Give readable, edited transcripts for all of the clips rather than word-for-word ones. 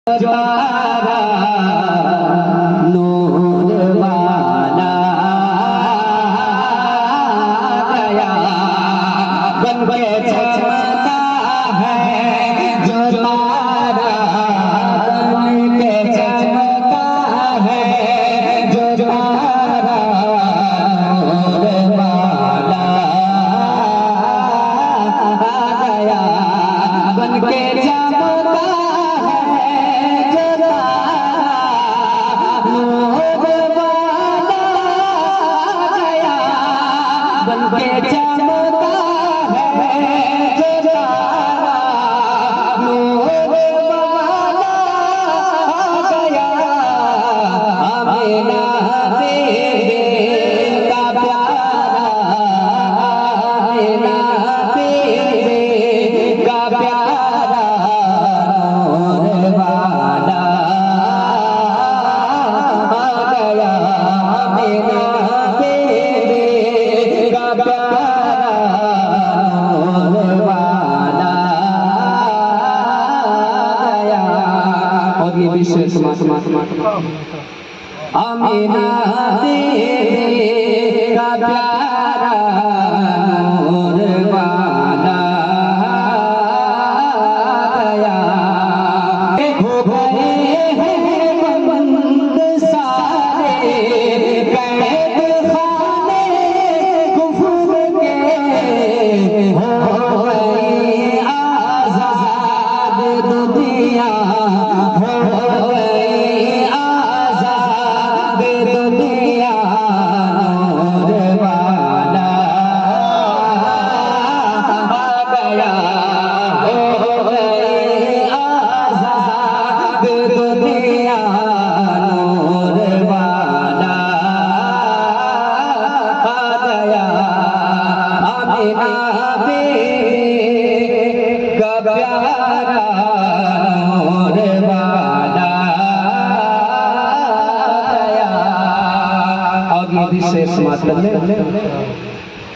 ज्वारा नूर वाला गया बन के चमकता है जो तारा बन के चमकता है जो तारा नूर वाला गया बन के चमकता बनके चमकता है जो तारा नूर वाला गया आमीना तेरे का प्यारा आमीना तेरे का प्यारा नूर वाला गया आमीना आमीना तेरे का प्यारा नूर वाला गया हो गए हैं बंद सारे कैद खाने कुफ्र के हो गई आज़ाद दुनिया हो दुनिया नूर वाला गया हो गई आज़ाद दुनिया नूर वाला गया आमीना तेरे का प्यारा नूर वाला मोदी से समाप्त कर ले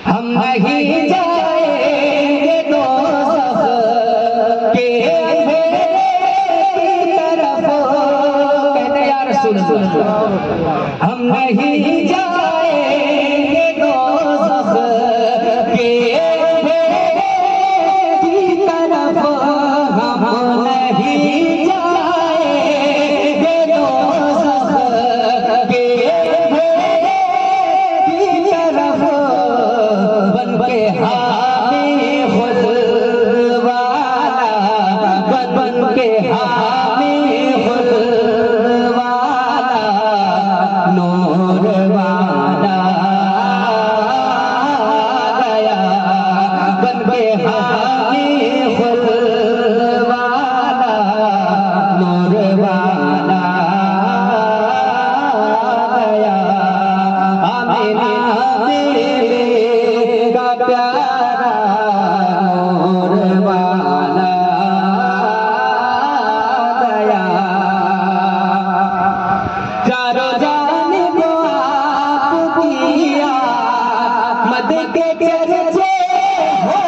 हम नहीं जाएंगे दोज़ख के अंधेरे की तरफ कहते या रसूल हम नहीं जाएंगे दोज़ख के अंधेरे की तरफ हम नहीं जाएंगे दोज़ख के बनके हामी खुद वाला बनके हामी खुद वाला नूर वाला गया बनके हामी खुद वाला नूर वाला गया आमीना प्यारा नूर वाला गया चारों जानिब आप किया मद के चर्चे हो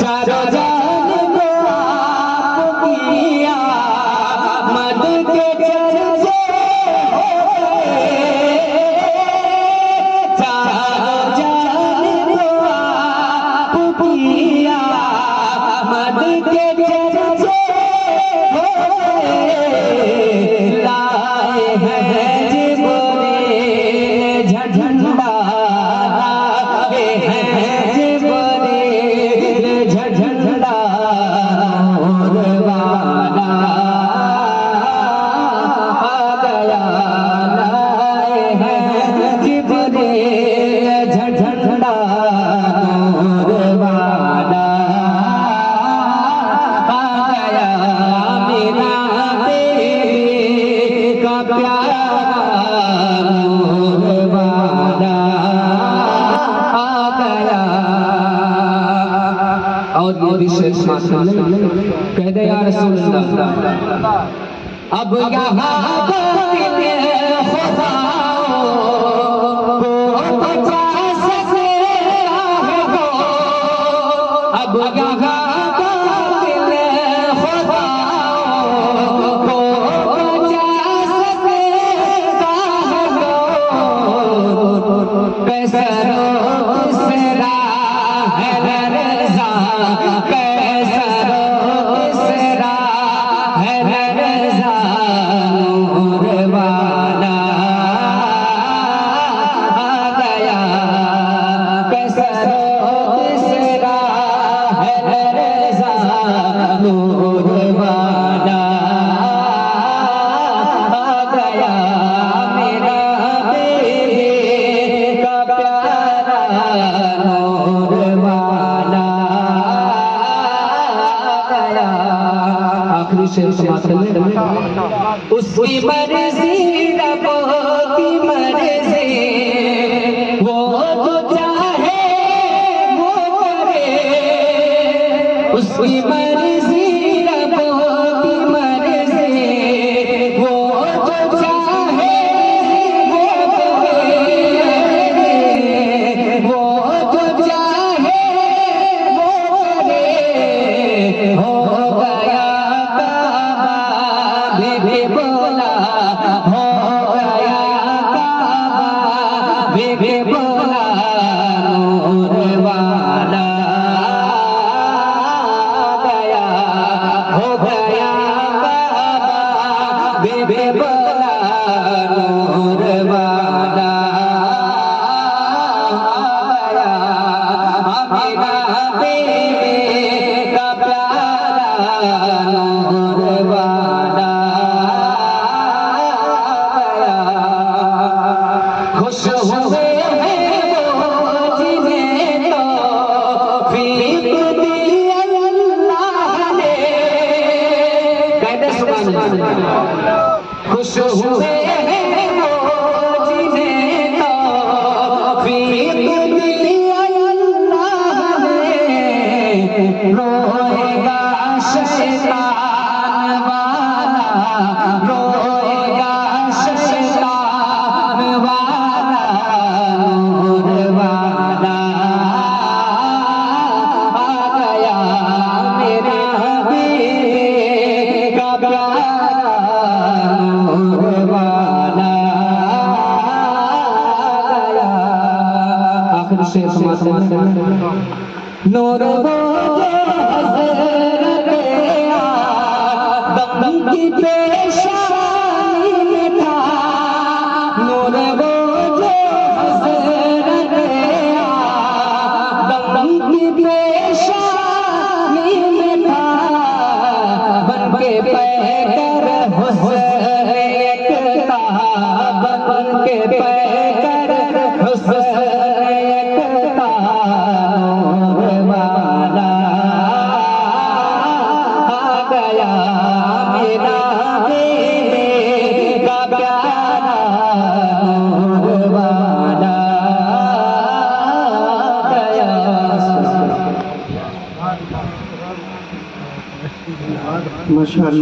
चारों जानिब आप किया मद के चर्चे हो मद के चर्चे हो लाए हैं जिब्रील झंडा लाए हैं जिब्रील झंडा नूर वाला गया लाए हैं जिब्रील झंडा नूर वाला प्यारा नूर वाला गया और ये विशेष कह दे या रसूल अल्लाह अब यहाँ बचा सके अब यहाँ खुदा वाला आ गया मेरा बेबे का प्यारा नूर वाला आ गया। आखिरी शेर समाप्त में उसकी मर्जी रब्बों की मर्जी वो जो चाहे वो करे उसकी मर्जी रब्बों की मर्जी वो जो चाहे वो करे वो जो चाहे वो करे हो गया काबा बेबे बोला हो गया काबा बेबे बोला नूर वाला गया हो गया काबा बेबे बोला नूर वाला गया मेरा बेबे का प्यारा नूर वाला खुश हुए हैं वो जिन्हें तौफीक दी अल्लाह ने। कहते सुभान अल्लाह। खुश हुए हैं वो जिन्हें तौफीक दी अल्लाह ने। रोएगा शैतान वाला रोएगा शैतान वाला नूर वाला आ गया मेरा बेबे का प्यारा नूर वाला आ गया। आखिर शेर समाप्त नूर वो हज़रत आदम की पेशानी में था नूर वो जो हज़रत आदम की पेशानी में था बन के पैकर हुस्न एकता बन के पैकर हुस्न एकता नूर वाला आ गया मेरा बेबे का प्यारा नूर वाला आ गया। माशाअल्लाह।